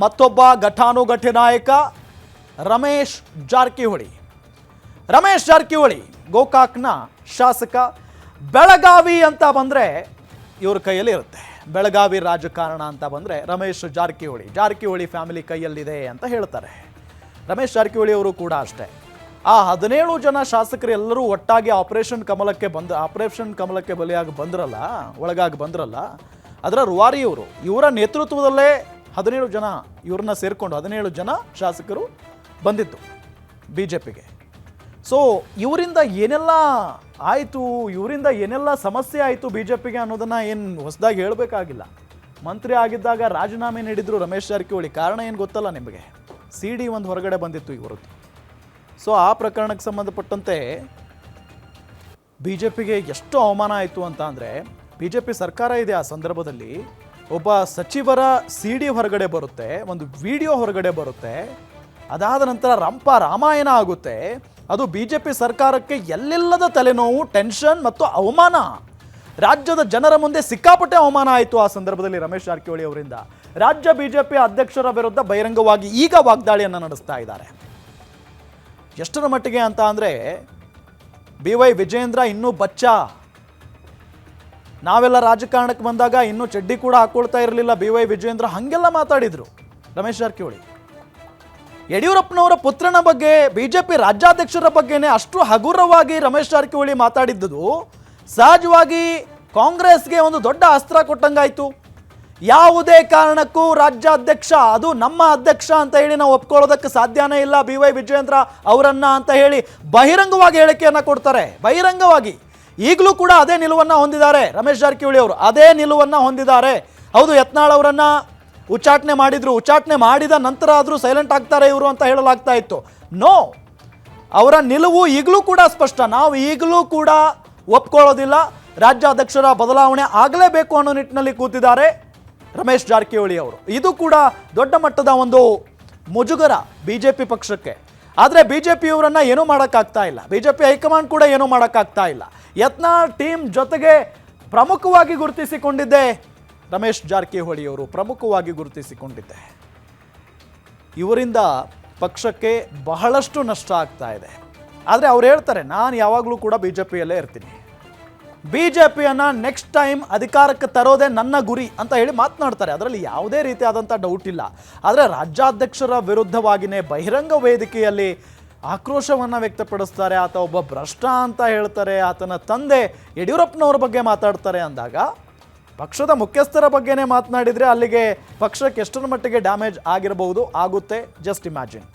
ಮತ್ತೊಬ್ಬ ಘಟಾನುಘಟಿ ನಾಯಕ ರಮೇಶ್ ಜಾರಕಿಹೊಳಿ. ರಮೇಶ್ ಜಾರಕಿಹೊಳಿ ಗೋಕಾಕ್ನ ಶಾಸಕ. ಬೆಳಗಾವಿ ಅಂತ ಬಂದರೆ ಇವ್ರ ಕೈಯಲ್ಲಿ ಇರುತ್ತೆ. ಬೆಳಗಾವಿ ರಾಜಕಾರಣ ಅಂತ ಬಂದರೆ ರಮೇಶ್ ಜಾರಕಿಹೊಳಿ ಫ್ಯಾಮಿಲಿ ಕೈಯಲ್ಲಿದೆ ಅಂತ ಹೇಳ್ತಾರೆ. ರಮೇಶ್ ಜಾರಕಿಹೊಳಿ ಅವರು ಕೂಡ ಅಷ್ಟೇ. ಆ 17 ಜನ ಶಾಸಕರು ಎಲ್ಲರೂ ಒಟ್ಟಾಗಿ ಆಪರೇಷನ್ ಕಮಲಕ್ಕೆ ಬಲಿಯಾಗಿ ಒಳಗಾಗಿ ಬಂದ್ರಲ್ಲ, ಅದರ ರೂವಾರಿ ಇವರು. ಇವರ ನೇತೃತ್ವದಲ್ಲೇ 17 ಜನ ಇವ್ರನ್ನ ಸೇರಿಕೊಂಡು 17 ಜನ ಶಾಸಕರು ಬಂದಿತ್ತು BJPಗೆ. ಸೊ ಇವರಿಂದ ಏನೆಲ್ಲ ಆಯಿತು, ಇವರಿಂದ ಏನೆಲ್ಲ ಸಮಸ್ಯೆ ಆಯಿತು BJPಗೆ ಅನ್ನೋದನ್ನು ಏನು ಹೊಸದಾಗಿ ಹೇಳಬೇಕಾಗಿಲ್ಲ. ಮಂತ್ರಿ ಆಗಿದ್ದಾಗ ರಾಜೀನಾಮೆ ನೀಡಿದ್ರು ರಮೇಶ್ ಜಾರಕಿಹೊಳಿ. ಕಾರಣ ಏನು ಗೊತ್ತಲ್ಲ ನಿಮಗೆ, CD ಒಂದು ಹೊರಗಡೆ ಬಂದಿತ್ತು ಇವರದ್ದು. ಸೊ ಆ ಪ್ರಕರಣಕ್ಕೆ ಸಂಬಂಧಪಟ್ಟಂತೆ BJPಗೆ ಎಷ್ಟು ಅವಮಾನ ಆಯಿತು ಅಂತ ಅಂದರೆ, BJP ಸರ್ಕಾರ ಇದೆ ಆ ಸಂದರ್ಭದಲ್ಲಿ, ಒಬ್ಬ ಸಚಿವರ CD ಹೊರಗಡೆ ಬರುತ್ತೆ, ಒಂದು ವಿಡಿಯೋ ಹೊರಗಡೆ ಬರುತ್ತೆ, ಅದಾದ ನಂತರ ರಾಮಾಯಣ ಆಗುತ್ತೆ. ಅದು BJP ಸರ್ಕಾರಕ್ಕೆ ಎಲ್ಲಿಲ್ಲದ ತಲೆನೋವು, ಟೆನ್ಷನ್ ಮತ್ತು ಅವಮಾನ. ರಾಜ್ಯದ ಜನರ ಮುಂದೆ ಸಿಕ್ಕಾಪಟ್ಟೆ ಅವಮಾನ ಆಯಿತು ಆ ಸಂದರ್ಭದಲ್ಲಿ ರಮೇಶ್ ಜಾರಕಿಹೊಳಿ ಅವರಿಂದ. ರಾಜ್ಯ BJP ಅಧ್ಯಕ್ಷರ ವಿರುದ್ಧ ಬಹಿರಂಗವಾಗಿ ಈಗ ವಾಗ್ದಾಳಿಯನ್ನು ನಡೆಸ್ತಾ ಇದ್ದಾರೆ. ಎಷ್ಟರ ಮಟ್ಟಿಗೆ ಅಂತ ಅಂದರೆ, BY ವಿಜೇಂದ್ರ ಇನ್ನೂ ಬಚ್ಚ. ನಾವೆಲ್ಲ ರಾಜಕಾರಣಕ್ಕೆ ಬಂದಾಗ ಇನ್ನೂ ಚಡ್ಡಿ ಕೂಡ ಹಾಕೊಳ್ತಾ ಇರಲಿಲ್ಲ BY ವಿಜೇಂದ್ರ, ಹಾಗೆಲ್ಲ ಮಾತಾಡಿದರು ರಮೇಶ್ ಜಾರಕಿಹೊಳಿ. ಯಡಿಯೂರಪ್ಪನವರ ಪುತ್ರನ ಬಗ್ಗೆ, BJP ರಾಜ್ಯಾಧ್ಯಕ್ಷರ ಬಗ್ಗೆನೇ ಅಷ್ಟು ಹಗುರವಾಗಿ ರಮೇಶ್ ಜಾರಕಿಹೊಳಿ ಮಾತಾಡಿದ್ದು ಸಹಜವಾಗಿ ಕಾಂಗ್ರೆಸ್ಗೆ ಒಂದು ದೊಡ್ಡ ಅಸ್ತ್ರ ಕೊಟ್ಟಂಗಾಯಿತು. ಯಾವುದೇ ಕಾರಣಕ್ಕೂ ರಾಜ್ಯಾಧ್ಯಕ್ಷ, ಅದು ನಮ್ಮ ಅಧ್ಯಕ್ಷ ಅಂತ ಹೇಳಿ ನಾವು ಒಪ್ಕೊಳ್ಳೋದಕ್ಕೆ ಸಾಧ್ಯನೇ ಇಲ್ಲ BY ವಿಜೇಂದ್ರ ಅವರನ್ನ ಅಂತ ಹೇಳಿ ಬಹಿರಂಗವಾಗಿ ಹೇಳಿಕೆಯನ್ನು ಕೊಡ್ತಾರೆ. ಬಹಿರಂಗವಾಗಿ ಈಗಲೂ ಕೂಡ ಅದೇ ನಿಲುವನ್ನು ಹೊಂದಿದ್ದಾರೆ ರಮೇಶ್ ಜಾರಕಿಹೊಳಿ ಅವರು, ಅದೇ ನಿಲುವನ್ನು ಹೊಂದಿದ್ದಾರೆ. ಹೌದು, ಯತ್ನಾಳ್ ಅವರನ್ನ ಉಚ್ಚಾಟನೆ ಮಾಡಿದ್ರು, ಉಚ್ಚಾಟನೆ ಮಾಡಿದ ನಂತರ ಆದರೂ ಸೈಲೆಂಟ್ ಆಗ್ತಾರೆ ಇವರು ಅಂತ ಹೇಳಲಾಗ್ತಾ ಇತ್ತು. ನೋ, ಅವರ ನಿಲುವು ಈಗಲೂ ಕೂಡ ಸ್ಪಷ್ಟ. ನಾವು ಈಗಲೂ ಕೂಡ ಒಪ್ಕೊಳ್ಳೋದಿಲ್ಲ, ರಾಜ್ಯಾಧ್ಯಕ್ಷರ ಬದಲಾವಣೆ ಆಗಲೇಬೇಕು ಅನ್ನೋ ನಿಟ್ಟಿನಲ್ಲಿ ಕೂತಿದ್ದಾರೆ ರಮೇಶ್ ಜಾರಕಿಹೊಳಿ ಅವರು. ಇದು ಕೂಡ ದೊಡ್ಡ ಮಟ್ಟದ ಒಂದು ಮುಜುಗರ BJP ಪಕ್ಷಕ್ಕೆ. ಆದರೆ BJP ಅವರನ್ನು ಏನೂ ಮಾಡೋಕ್ಕಾಗ್ತಾ ಇಲ್ಲ, BJP ಹೈಕಮಾಂಡ್ ಕೂಡ ಏನೂ ಮಾಡೋಕ್ಕಾಗ್ತಾ ಇಲ್ಲ. ಯತ್ನಾಳ್ ಟೀಮ್ ಜೊತೆಗೆ ಪ್ರಮುಖವಾಗಿ ಗುರುತಿಸಿಕೊಂಡಿದ್ದೆ ರಮೇಶ್ ಜಾರಕಿಹೊಳಿ ಅವರು, ಪ್ರಮುಖವಾಗಿ ಗುರುತಿಸಿಕೊಂಡಿದ್ದೆ. ಇವರಿಂದ ಪಕ್ಷಕ್ಕೆ ಬಹಳಷ್ಟು ನಷ್ಟ ಆಗ್ತಾ ಇದೆ. ಆದರೆ ಅವ್ರು ಹೇಳ್ತಾರೆ, ನಾನು ಯಾವಾಗಲೂ ಕೂಡ BJPಯಲ್ಲೇ ಇರ್ತೀನಿ, BJPಯನ್ನು ನೆಕ್ಸ್ಟ್ ಟೈಮ್ ಅಧಿಕಾರಕ್ಕೆ ತರೋದೇ ನನ್ನ ಗುರಿ ಅಂತ ಹೇಳಿ ಮಾತನಾಡ್ತಾರೆ. ಅದರಲ್ಲಿ ಯಾವುದೇ ರೀತಿಯಾದಂಥ ಡೌಟ್ ಇಲ್ಲ. ಆದರೆ ರಾಜ್ಯಾಧ್ಯಕ್ಷರ ವಿರುದ್ಧವಾಗಿಯೇ ಬಹಿರಂಗ ವೇದಿಕೆಯಲ್ಲಿ ಆಕ್ರೋಶವನ್ನು ವ್ಯಕ್ತಪಡಿಸ್ತಾರೆ. ಆತ ಒಬ್ಬ ಭ್ರಷ್ಟ ಅಂತ ಹೇಳ್ತಾರೆ, ಆತನ ತಂದೆ ಯಡಿಯೂರಪ್ಪನವ್ರ ಬಗ್ಗೆ ಮಾತಾಡ್ತಾರೆ ಅಂದಾಗ, ಪಕ್ಷದ ಮುಖ್ಯಸ್ಥರ ಬಗ್ಗೆನೇ ಮಾತನಾಡಿದರೆ ಅಲ್ಲಿಗೆ ಪಕ್ಷಕ್ಕೆ ಎಷ್ಟರ ಮಟ್ಟಿಗೆ ಡ್ಯಾಮೇಜ್ ಆಗಿರಬಹುದು, ಆಗುತ್ತೆ. Just imagine.